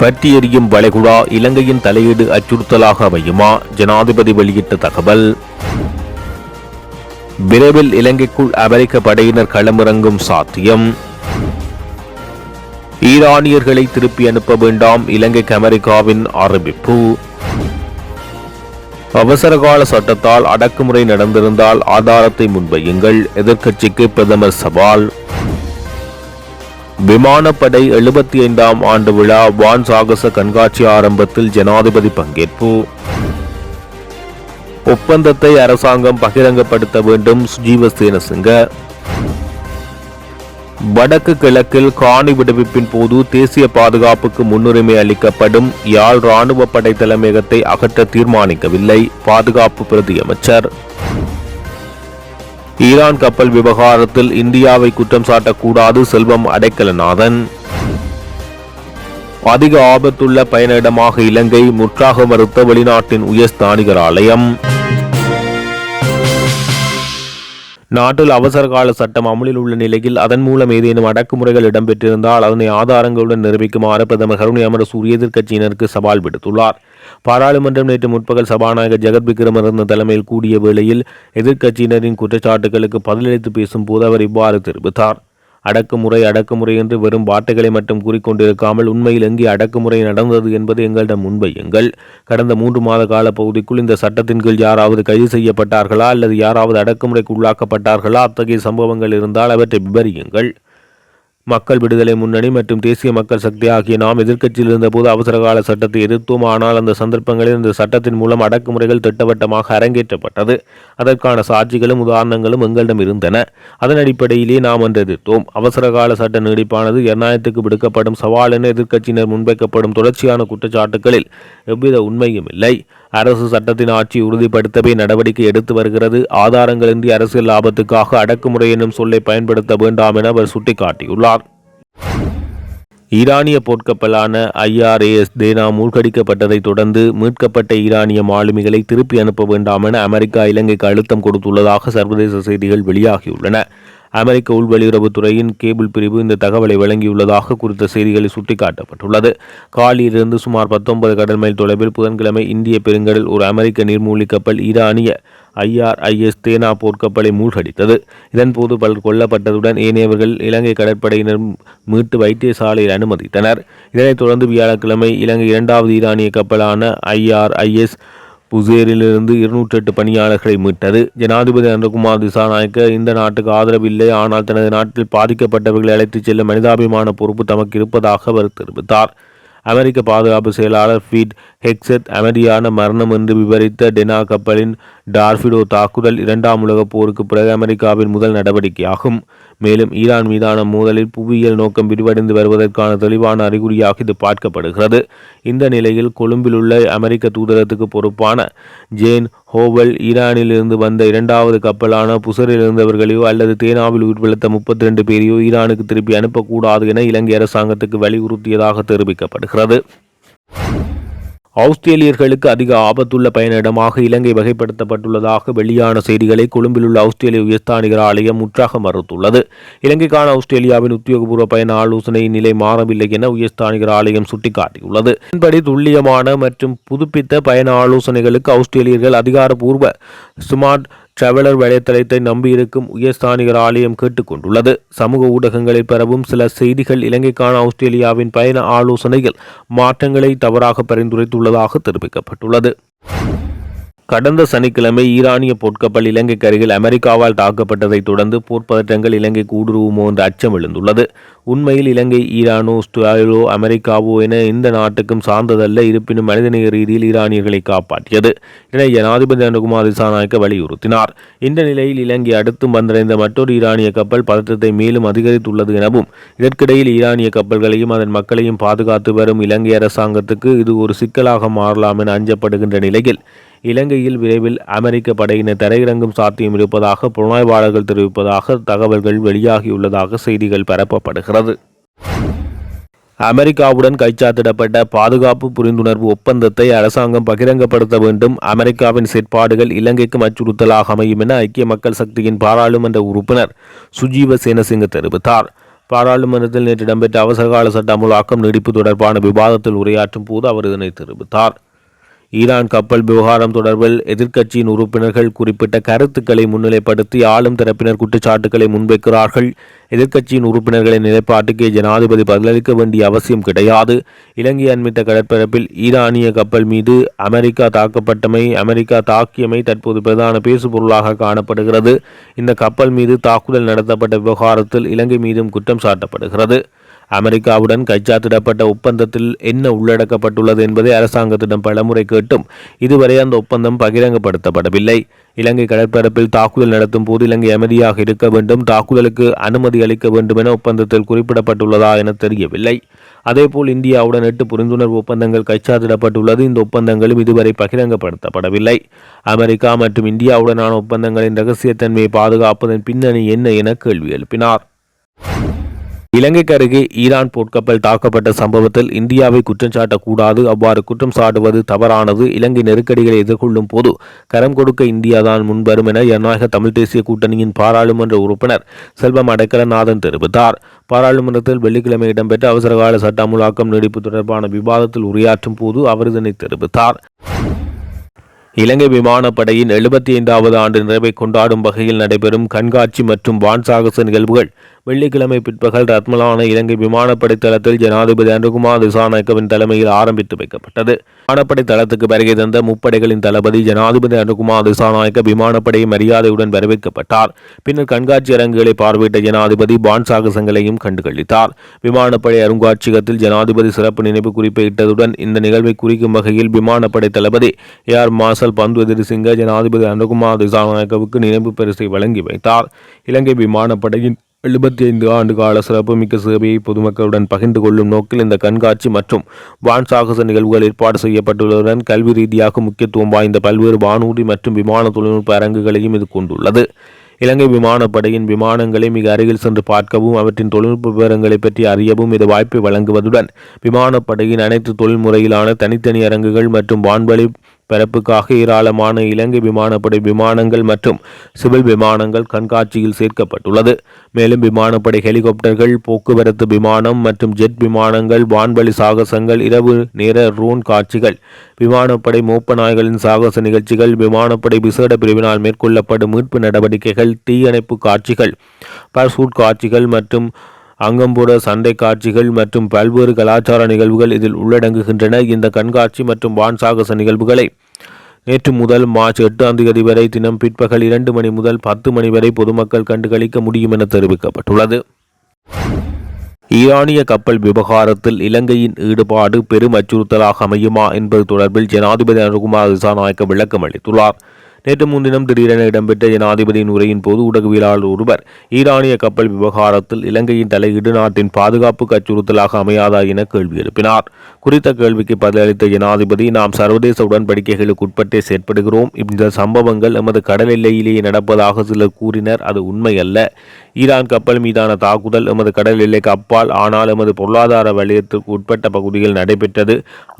பற்றி எரியும் வளைகுடா இலங்கையின் தலையீடு அச்சுறுத்தலாக அமையுமா? ஜனாதிபதி வெளியிட்ட தகவல். விரைவில் இலங்கைக்குள் அமெரிக்க படையினர் களமிறங்கும் சாத்தியம். ஈரானியர்களை திருப்பி அனுப்ப வேண்டாம், இலங்கைக்கு அமெரிக்காவின் அறிவிப்பு. அவசரகால சட்டத்தால் அடக்குமுறை நடந்திருந்தால் ஆதாரத்தை முன்வையுங்கள், எதிர்க்கட்சிக்கு பிரதமர் சவால். விமானப்படை 75ஆம் ஆண்டு விழா வான் சாகச கண்காட்சி ஆரம்பத்தில் ஜனாதிபதி பங்கேற்பு. ஒப்பந்தத்தை அரசாங்கம் பகிரங்கப்படுத்த வேண்டும், சுஜீவ சேனசிங்க. வடக்கு கிழக்கில் காணி விடுவிப்பின் போது தேசிய பாதுகாப்புக்கு முன்னுரிமை அளிக்கப்படும், யாழ் இராணுவ படை தலைமையகத்தை அகற்ற தீர்மானிக்கவில்லை, பாதுகாப்பு பிரதி அமைச்சர். ஈரான் கப்பல் விவகாரத்தில் இந்தியாவை குற்றம் சாட்டக்கூடாது, செல்வம் அடைக்கலநாதன். அதிக ஆபத்துள்ள பயணிடமாக இலங்கை, முற்றாக மறுத்த வெளிநாட்டின் உயர்ஸ்தானிகர் ஆலயம். நாட்டில் அவசரகால சட்டம் அமலில் உள்ள நிலையில் அதன் மூலம் ஏதேனும் அடக்குமுறைகள் இடம்பெற்றிருந்தால் அதனை ஆதாரங்களுடன் நிரூபிக்குமாறு பிரதமர் கருணை அமரசூரிய எதிர்க்கட்சியினருக்கு சவால் விடுத்துள்ளார். பாராளுமன்றம் நேற்று முற்பகல் சபாநாயகர் ஜெகத் விக்ரமரத்ன தலைமையில் கூடிய வேளையில் எதிர்க்கட்சியினரின் குற்றச்சாட்டுகளுக்கு பதிலளித்து பேசும்போது அவர் இவ்வாறு தெரிவித்தார். அடக்குமுறை என்று வெறும் வார்த்தைகளை மட்டும் கூறிக்கொண்டிருக்காமல் உண்மையில் எங்கே அடக்குமுறை நடந்தது என்பது எங்களிடம் முன்வையுங்கள். கடந்த 3 மாத கால பகுதிக்குள் இந்த சட்டத்தின் கீழ் யாராவது கைது செய்யப்பட்டார்களா அல்லது யாராவது அடக்குமுறைக்கு உள்ளாக்கப்பட்டார்களா? அத்தகைய சம்பவங்கள் இருந்தால் அவற்றை விவரியுங்கள். மக்கள் விடுதலை முன்னணி மற்றும் தேசிய மக்கள் சக்தி ஆகிய நாம் எதிர்க்கட்சியில் இருந்தபோது அவசரகால சட்டத்தை எதிர்த்தோம். ஆனால் அந்த சந்தர்ப்பங்களில் இந்த சட்டத்தின் மூலம் அடக்குமுறைகள் திட்டவட்டமாக அரங்கேற்றப்பட்டது. அதற்கான சாட்சிகளும் உதாரணங்களும் எங்களிடம் இருந்தன. அதன் அடிப்படையிலே நாம் அன்று எதிர்த்தோம். அவசரகால சட்ட நீடிப்பானது ஜனநாயகத்துக்கு விடுக்கப்படும் சவால் என எதிர்க்கட்சியினர் முன்வைக்கப்படும் தொடர்ச்சியான குற்றச்சாட்டுகளில் எவ்வித உண்மையும் இல்லை. அரசு சட்டத்தின் ஆட்சி உறுதிப்படுத்தவே நடவடிக்கை எடுத்து வருகிறது. ஆதாரங்களின்றி அரசியல் லாபத்துக்காக அடக்குமுறை என்னும் சொல்லை பயன்படுத்த வேண்டாம் என அவர் சுட்டிக்காட்டியுள்ளார். ஈரானிய போர்க்கப்பலான IRAS தேனா மூழ்கடிக்கப்பட்டதை தொடர்ந்து மீட்கப்பட்ட ஈரானிய மாலுமிகளை திருப்பி அனுப்ப வேண்டாம் என அமெரிக்கா இலங்கைக்கு அழுத்தம் கொடுத்துள்ளதாக சர்வதேச செய்திகள் வெளியாகியுள்ளன. அமெரிக்க உள்வெளியுறவுத்துறையின் கேபிள் பிரிவு இந்த தகவலை வழங்கியுள்ளதாக குறித்த செய்திகளில் சுட்டிக்காட்டப்பட்டுள்ளது. காலியிலிருந்து சுமார் 19 கடல் மைல் தொலைவில் புதன்கிழமை இந்திய பெருங்கடல் ஒரு அமெரிக்க நீர்மூழ்கி கப்பல் ஈரானிய IRIS தேனா போர்க்கப்பலை மூழ்கடித்தது. இதன்போது பலர் கொல்லப்பட்டதுடன் ஏனையவர்கள் இலங்கை கடற்படையினர் மீட்டு வைத்தியசாலையில் அனுமதித்தனர். இதனைத் தொடர்ந்து வியாழக்கிழமை இலங்கை 2வது ஈரானிய கப்பலான IRIS புசேரிலிருந்து 208 பணியாளர்களை மீட்டது. ஜனாதிபதி அனுரகுமார் திசாநாயக்க இந்த நாட்டுக்கு ஆதரவில்லை, ஆனால் தனது நாட்டில் பாதிக்கப்பட்டவர்களை அழைத்துச் செல்ல மனிதாபிமான பொறுப்பு தமக்கு இருப்பதாக அவர் தெரிவித்தார். அமெரிக்க பாதுகாப்பு செயலாளர் பீட் ஹெக்ஸெத் அமைதியான மரணம் என்று விவரித்த டெனா கப்பலின் டார்பிடோ தாக்குதல் 2ஆம் உலகப் போருக்கு பிறகு அமெரிக்காவின் முதல் நடவடிக்கையாகும். மேலும் ஈரான் மீதான மோதலில் புவியியல் நோக்கம் விரிவடைந்து வருவதற்கான தெளிவான அறிகுறியாக இது பார்க்கப்படுகிறது. இந்த நிலையில் கொழும்பில் உள்ள அமெரிக்க தூதரகத்துக்கு பொறுப்பான ஜேன் ஹோவல் ஈரானில் இருந்து வந்த 2வது கப்பலான புசரில் இருந்தவர்களையோ அல்லது தேனாவில் உயிரிழந்த 32 பேரையோ ஈரானுக்கு திருப்பி அனுப்பக்கூடாது என இலங்கை அரசாங்கத்துக்கு வலியுறுத்தியதாக தெரிவிக்கப்படுகிறது. ஆஸ்திரேலியர்களுக்கு அதிக ஆபத்துள்ள பயணிடமாக இலங்கை வகைப்படுத்தப்பட்டுள்ளதாக வெளியான செய்திகளை கொழும்பில் உள்ள ஆஸ்திரேலிய உயர்ஸ்தானிகர் ஆலயம் முற்றாக மறுத்துள்ளது. இலங்கைக்கான ஆஸ்திரேலியாவின் உத்தியோகபூர்வ பயண ஆலோசனையின் நிலை மாறவில்லை என உயர்ஸ்தானிகர் ஆலயம் சுட்டிக்காட்டியுள்ளது. இதன்படி துல்லியமான மற்றும் புதுப்பித்த பயண ஆலோசனைகளுக்கு ஆஸ்திரேலியர்கள் அதிகாரப்பூர்வ ஸ்மார்ட் டிராவலர் வலைத்தளத்தை நம்பியிருக்கும் உயர்ஸ்தானிகர் ஆலயம் கேட்டுக்கொண்டுள்ளது. சமூக ஊடகங்களில் பரவும் சில செய்திகள் இலங்கைக்கான ஆஸ்திரேலியாவின் பயண ஆலோசனையில் மாற்றங்களை தவறாக பரிந்துரைத்துள்ளதாக தெரிவிக்கப்பட்டுள்ளது. கடந்த சனிக்கிழமை ஈரானிய போர்க்கப்பல் இலங்கைக்கு அருகில் அமெரிக்காவால் தாக்கப்பட்டதை தொடர்ந்து போர்ப்பதற்றங்கள் இலங்கைக்கு ஊடுருவுமோ என்ற அச்சம் எழுந்துள்ளது. உண்மையில் இலங்கை ஈரானோ ஆஸ்திரேலியாவோ அமெரிக்காவோ என இந்த நாட்டுக்கும் சார்ந்ததல்ல. இருப்பினும் மனிதநேய ரீதியில் ஈரானியர்களை காப்பாற்றியது. இதனை ஜனாதிபதி அனுரகுமார் திசாநாயக்க வலியுறுத்தினார். இந்த நிலையில் இலங்கை அடுத்தும் வந்தடைந்த மற்றொரு ஈரானிய கப்பல் பதற்றத்தை மேலும் அதிகரித்துள்ளது எனவும் இதற்கிடையில் ஈரானிய கப்பல்களையும் அதன் மக்களையும் பாதுகாத்து வரும் இலங்கை அரசாங்கத்துக்கு இது ஒரு சிக்கலாக மாறலாம் என அஞ்சப்படுகின்ற நிலையில் இலங்கையில் விரைவில் அமெரிக்க படையினர் தரையிறங்கும் சாத்தியம் இருப்பதாக புலனாய்வாளர்கள் தெரிவிப்பதாக தகவல்கள் வெளியாகியுள்ளதாக செய்திகள் பரப்பப்படுகிறது. அமெரிக்காவுடன் கைச்சாத்திடப்பட்ட பாதுகாப்பு புரிந்துணர்வு ஒப்பந்தத்தை அரசாங்கம் பகிரங்கப்படுத்த வேண்டும். அமெரிக்காவின் செயற்பாடுகள் இலங்கைக்கு அச்சுறுத்தலாக அமையும் என ஐக்கிய மக்கள் சக்தியின் பாராளுமன்ற உறுப்பினர் சுஜீவ சேனசிங்க தெரிவித்தார். பாராளுமன்றத்தில் நேற்று இடம்பெற்ற அவசரகால சட்ட அமுலாக்கம் நீடிப்பு தொடர்பான விவாதத்தில் உரையாற்றும் போது அவர் இதனை தெரிவித்தார். ஈரான் கப்பல் விவகாரம் தொடர்பில் எதிர்க்கட்சியின் உறுப்பினர்கள் குறிப்பிட்ட கருத்துக்களை முன்னிலைப்படுத்தி ஆளும் தரப்பினர் குற்றச்சாட்டுக்களை முன்வைக்கிறார்கள். எதிர்க்கட்சியின் உறுப்பினர்களின் நிலைப்பாட்டுக்கு ஜனாதிபதி பதிலளிக்க வேண்டிய அவசியம் கிடையாது. இலங்கை அண்மித்த கடற்பரப்பில் ஈரானிய கப்பல் மீது அமெரிக்கா தாக்கியமை தற்போது பிரதான பேசுபொருளாக காணப்படுகிறது. இந்த கப்பல் மீது தாக்குதல் நடத்தப்பட்ட விவகாரத்தில் இலங்கை மீதும் குற்றம் சாட்டப்படுகிறது. அமெரிக்காவுடன் கைச்சாத்திடப்பட்ட ஒப்பந்தத்தில் என்ன உள்ளடக்கப்பட்டுள்ளது என்பதை அரசாங்கத்திடம் பலமுறை கேட்டும் இதுவரை அந்த ஒப்பந்தம் பகிரங்கப்படுத்தப்படவில்லை. இலங்கை கடற்பரப்பில் தாக்குதல் நடத்தும் போது இலங்கை அமைதியாக இருக்க வேண்டும், தாக்குதலுக்கு அனுமதி அளிக்க வேண்டும் என ஒப்பந்தத்தில் குறிப்பிடப்பட்டுள்ளதா என தெரியவில்லை. அதேபோல் இந்தியாவுடன் 8 புரிந்துணர்வு ஒப்பந்தங்கள் கைச்சாத்திடப்பட்டுள்ளது. இந்த ஒப்பந்தங்களும் இதுவரை பகிரங்கப்படுத்தப்படவில்லை. அமெரிக்கா மற்றும் இந்தியாவுடனான ஒப்பந்தங்களின் இரகசியத்தன்மையை பாதுகாப்பதன் பின்னணி என்ன என கேள்வி எழுப்பினார். இலங்கைக்கு அருகே ஈரான் போர்க்கப்பல் தாக்கப்பட்ட சம்பவத்தில் இந்தியாவை குற்றம் சாட்டக்கூடாது. அவ்வாறு குற்றம் சாட்டுவது தவறானது. இலங்கை நெருக்கடிகளை எதிர்கொள்ளும் போது கரம் கொடுக்க இந்தியாதான் முன்வரும் என ஜனநாயக தமிழ் தேசிய கூட்டணியின் பாராளுமன்ற உறுப்பினர் செல்வம் அடைக்கலநாதன் தெரிவித்தார். பாராளுமன்றத்தில் வெள்ளிக்கிழமை இடம்பெற்ற அவசரகால சட்ட அமுலாக்கம் நீடிப்பு தொடர்பான விவாதத்தில் உரையாற்றும் போது அவர் இதனை தெரிவித்தார். இலங்கை விமானப்படையின் 75வது ஆண்டு நிறைவை கொண்டாடும் வகையில் நடைபெறும் கண்காட்சி மற்றும் வான்சாகச நிகழ்வுகள் வெள்ளிக்கிழமை பிற்பகல் ரத்மலான இலங்கை விமானப்படை தளத்தில் ஜனாதிபதி அனுகுமார் திசாநாயக்கவின் தலைமையில் ஆரம்பித்து வைக்கப்பட்டது. விமானப்படை தளத்துக்கு வருகை தந்த முப்படைகளின் தளபதி ஜனாதிபதி அனுகுமார் திசாநாயக்க விமானப்படையை மரியாதையுடன் வரவேற்கப்பட்டார். பின்னர் கண்காட்சி அரங்குகளை பார்வையிட்ட ஜனாதிபதி வான்சாகசங்களையும் கண்டுகளித்தார். விமானப்படை அருங்காட்சியகத்தில் ஜனாதிபதி சிறப்பு நினைவு குறிப்பை இட்டதுடன் இந்த நிகழ்வை குறிக்கும் வகையில் விமானப்படை தளபதி ஏஆர் மார்ஷல் பந்து எதிரிசிங்க ஜனாதிபதி அனுகுமார் திசாநாயக்கவுக்கு நினைவு பரிசை வழங்கி வைத்தார். இலங்கை விமானப்படையின் 75 ஆண்டு கால சிறப்புமிக்க சேவையை பொதுமக்களுடன் பகிர்ந்து கொள்ளும் நோக்கில் இந்த கண்காட்சி மற்றும் வான் சாகச நிகழ்வுகள் ஏற்பாடு செய்யப்பட்டுள்ளதுடன் கல்வி ரீதியாக முக்கியத்துவம் வாய்ந்த பல்வேறு வானூர்தி மற்றும் விமான தொழில்நுட்ப அரங்குகளையும் இது கொண்டுள்ளது. இலங்கை விமானப்படையின் விமானங்களை மிக அருகில் சென்று பார்க்கவும் அவற்றின் தொழில்நுட்ப விவரங்களை பற்றி அறியவும் இது வாய்ப்பை வழங்குவதுடன் விமானப்படையின் அனைத்து தொழில்முறையிலான தனித்தனி அரங்குகள் மற்றும் வான்வழி பரப்புக்காக ஏராளமான இலங்கை விமானப்படை விமானங்கள் மற்றும் சிவில் விமானங்கள் கண்காட்சியில் சேர்க்கப்பட்டுள்ளது. மேலும் விமானப்படை ஹெலிகாப்டர்கள், போக்குவரத்து விமானம் மற்றும் ஜெட் விமானங்கள், வான்வழி சாகசங்கள், இரவு நேர ரோன் காட்சிகள், விமானப்படை மோப்ப நாய்களின் சாகச நிகழ்ச்சிகள், விமானப்படை விசேட பிரிவினால் மேற்கொள்ளப்படும் மீட்பு நடவடிக்கைகள், தீயணைப்பு காட்சிகள், பர்சூட் காட்சிகள் மற்றும் அங்கம்புற சண்டை காட்சிகள் மற்றும் பல்வேறு கலாச்சார நிகழ்வுகள் இதில் உள்ளடங்குகின்றன. இந்த கண்காட்சி மற்றும் வான் சாகச நிகழ்வுகளை நேற்று முதல் மார்ச் 8ஆம் தேதி வரை தினம் பிற்பகல் 2 மணி முதல் 10 மணி வரை பொதுமக்கள் கண்டுகளிக்க முடியும் என தெரிவிக்கப்பட்டுள்ளது. ஈரானிய கப்பல் விவகாரத்தில் இலங்கையின் ஈடுபாடு பெரும் அச்சுறுத்தலாக அமையுமா என்பது தொடர்பில் ஜனாதிபதி அனுகுமார் திசாநாயக்க விளக்கம் அளித்துள்ளார். நேற்று முன்தினம் திடீரென இடம்பெற்ற ஜனாதிபதியின் உரையின் போது ஊடகவியலாளர் ஒருவர் ஈரானிய கப்பல் விவகாரத்தில் இலங்கையின் தலையீடு நாட்டின் பாதுகாப்புக்கு அச்சுறுத்தலாக அமையாதா என கேள்வி எழுப்பினார். குறித்த கேள்விக்கு பதிலளித்த ஜனாதிபதி, நாம் சர்வதேச உடன்படிக்கைகளுக்கு உட்பட்டே செயற்படுகிறோம். இந்த சம்பவங்கள் எமது கடல் எல்லையிலேயே நடப்பதாக சிலர் கூறினர். அது உண்மை அல்ல. ஈரான் கப்பல் மீதான தாக்குதல் எமது கடல் எல்லைக்கு அப்பால், ஆனால் எமது பொருளாதார வலயத்திற்கு உட்பட்ட பகுதியில் நடைபெற்றது.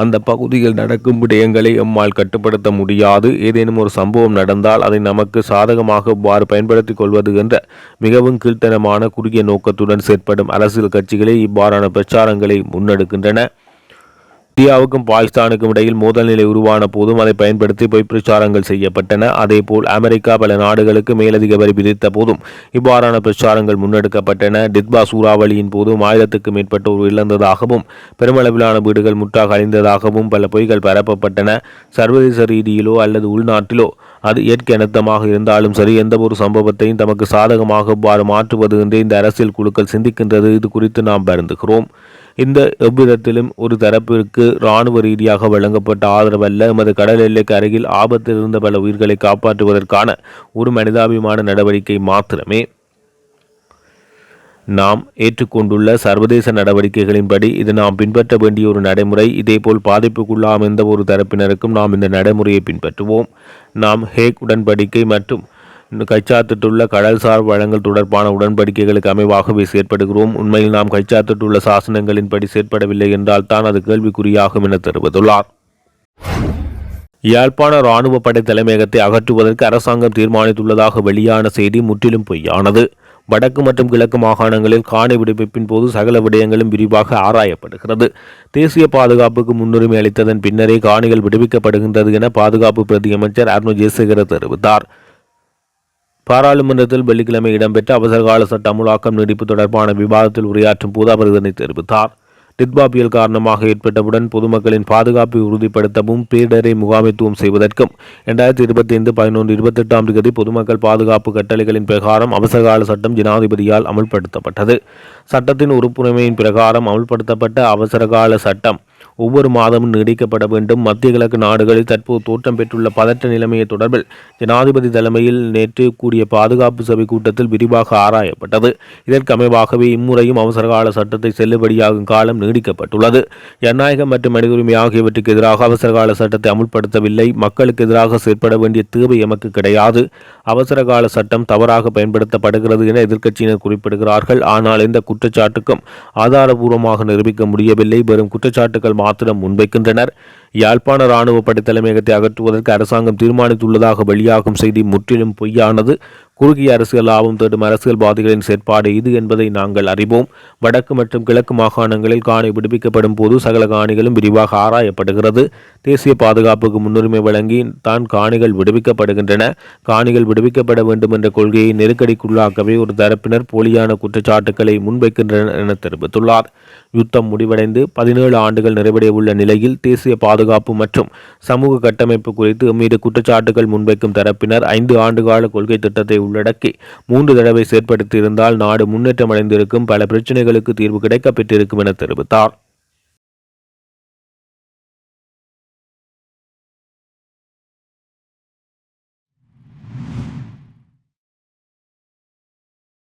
அந்த பகுதியில் நடக்கும் விடயங்களை எம்மால் கட்டுப்படுத்த முடியாது. ஏதேனும் ஒரு சம்பவம் நடந்தால் அதை நமக்கு சாதகமாக இவ்வாறு பயன்படுத்திக் கொள்வது என்ற மிகவும் கீழ்த்தனமான குறுகிய நோக்கத்துடன் செயற்படும் அரசியல் கட்சிகளே இவ்வாறான பிரச்சாரங்களை முன்னெடுக்கின்றன. இந்தியாவுக்கும் பாகிஸ்தானுக்கும் இடையில் மோதல் நிலை உருவான போதும் அதை பயன்படுத்தி பொய் பிரச்சாரங்கள் செய்யப்பட்டன. அதேபோல் அமெரிக்கா பல நாடுகளுக்கு மேலதிக வரி விதித்த போதும் இவ்வாறான பிரச்சாரங்கள் முன்னெடுக்கப்பட்டன. டிட்பா சூறாவளியின் போதும் 1000க்கும் மேற்பட்டோர் இழந்ததாகவும் பெருமளவிலான வீடுகள் முற்றாக அழிந்ததாகவும் பல பொய்கள் பரப்பப்பட்டன. சர்வதேச ரீதியிலோ அல்லது உள்நாட்டிலோ அது இயற்கை அனர்த்தமாக இருந்தாலும் சரி, எந்த ஒரு சம்பவத்தையும் தமக்கு சாதகமாக இவ்வாறு மாற்றுவது என்று இந்த அரசியல் குழுக்கள் சிந்திக்கின்றது. இது குறித்து நாம் வருந்துகிறோம். இந்த எவ்விதத்திலும் ஒரு தரப்பிற்கு இராணுவ ரீதியாக வழங்கப்பட்ட ஆதரவல்ல, எமது கடல் எல்லைக்கு அருகில் ஆபத்தில் இருந்த பல உயிர்களை காப்பாற்றுவதற்கான ஒரு மனிதாபிமான நடவடிக்கை மாத்திரமே. நாம் ஏற்றுக்கொண்டுள்ள சர்வதேச நடவடிக்கைகளின்படி இது நாம் பின்பற்ற வேண்டிய ஒரு நடைமுறை. இதேபோல் பாதிப்புக்குள்ளாம் எந்த ஒரு தரப்பினருக்கும் நாம் இந்த நடைமுறையை பின்பற்றுவோம். நாம் ஹேக் உடன்படிக்கை மற்றும் கைச்சாத்திட்டுள்ள கடல்சார் வளங்கள் தொடர்பான உடன்படிக்கைகளுக்கு அமைவாகவே செயற்படுகிறோம். உண்மையில் நாம் கைச்சாத்திட்டுள்ள சாசனங்களின்படி செயற்படவில்லை என்றால் தான் அது கேள்விக்குறியாகும் என தெரிவித்துள்ளார். யாழ்ப்பாண இராணுவ படை தலைமையகத்தை அகற்றுவதற்கு அரசாங்கம் தீர்மானித்துள்ளதாக வெளியான செய்தி முற்றிலும் பொய்யானது. வடக்கு மற்றும் கிழக்கு மாகாணங்களில் காணி விடுவிப்பின் போது சகல விடயங்களும் விரிவாக ஆராயப்படுகிறது. தேசிய பாதுகாப்புக்கு முன்னுரிமை அளித்ததன் பின்னரே காணிகள் விடுவிக்கப்படுகின்றது என பாதுகாப்பு பிரதி அமைச்சர் அருண் ஜெயசேகர தெரிவித்தார். பாராளுமன்றத்தில் வெள்ளிக்கிழமை இடம்பெற்ற அவசரகால சட்ட அமுலாக்கம் நீடிப்பு தொடர்பான விவாதத்தில் உரையாற்றும் போது அவர் இதனை தெரிவித்தார். டிட்பா புயல் காரணமாக ஏற்பட்டவுடன் பொதுமக்களின் பாதுகாப்பை உறுதிப்படுத்தவும் பேரிடரை முகாமைத்துவம் செய்வதற்கும் 2025/11/28 பொதுமக்கள் பாதுகாப்பு கட்டளைகளின் பிரகாரம் அவசரகால சட்டம் ஜனாதிபதியால் அமுல்படுத்தப்பட்டது. சட்டத்தின் உறுப்புரிமையின் பிரகாரம் அமுல்படுத்தப்பட்ட அவசரகால சட்டம் ஒவ்வொரு மாதமும் நீடிக்கப்பட வேண்டும். மத்திய கிழக்கு நாடுகளில் தற்போது தோற்றம் பெற்றுள்ள பதற்ற நிலைமையை தொடர்பில் ஜனாதிபதி தலைமையில் நேற்று கூடிய பாதுகாப்பு சபை கூட்டத்தில் விரிவாக ஆராயப்பட்டது. இதற்கமைவாகவே இம்முறையும் அவசரகால சட்டத்தை செல்லுபடியாகும் காலம் நீடிக்கப்பட்டுள்ளது. ஜனநாயகம் மற்றும் மனித உரிமை ஆகியவற்றுக்கு எதிராக அவசரகால சட்டத்தை அமுல்படுத்தவில்லை. மக்களுக்கு எதிராக செயற்பட வேண்டிய தேவை எமக்கு கிடையாது. அவசரகால சட்டம் தவறாக பயன்படுத்தப்படுகிறது என எதிர்க்கட்சியினர் குறிப்பிடுகிறார்கள். ஆனால் எந்த குற்றச்சாட்டுக்கும் ஆதாரபூர்வமாக நிரூபிக்க முடியவில்லை. வெறும் குற்றச்சாட்டுகள் மாத்திரம் முன்வைக்கின்றனர். யாழ்ப்பாண இராணுவ படை தலைமையகத்தை அகற்றுவதற்கு அரசாங்கம் தீர்மானித்துள்ளதாக வெளியாகும் செய்தி முற்றிலும் பொய்யானது. குறுகிய அரசியல் லாபம் தேடும் அரசியல்வாதிகளின் செயற்பாடு இது என்பதை நாங்கள் அறிவோம். வடக்கு மற்றும் கிழக்கு மாகாணங்களில் காணி விடுவிக்கப்படும் போது சகல காணிகளும் விரிவாக ஆராயப்படுகிறது. தேசிய பாதுகாப்புக்கு முன்னுரிமை வழங்கி தான் காணிகள் விடுவிக்கப்படுகின்றன. காணிகள் விடுவிக்கப்பட வேண்டும் என்ற கொள்கையை நெருக்கடிக்குள்ளாக்கவே ஒரு தரப்பினர் போலியான குற்றச்சாட்டுக்களை முன்வைக்கின்றனர் என தெரிவித்துள்ளார். யுத்தம் முடிவடைந்து 17 ஆண்டுகள் நிறைவடைய உள்ள நிலையில் தேசிய பாதுகாப்பு மற்றும் சமூக கட்டமைப்பு குறித்து மீது குற்றச்சாட்டுகள் முன்வைக்கும் தரப்பினர் 5 ஆண்டுகால கொள்கை திட்டத்தை உள்ளடக்கி 3 தடவை செயற்படுத்தியிருந்தால் நாடு முன்னேற்றம் அடைந்திருக்கும், பல பிரச்சனைகளுக்கு தீர்வு கிடைக்கப்பெற்றிருக்கும் என தெரிவித்தார்.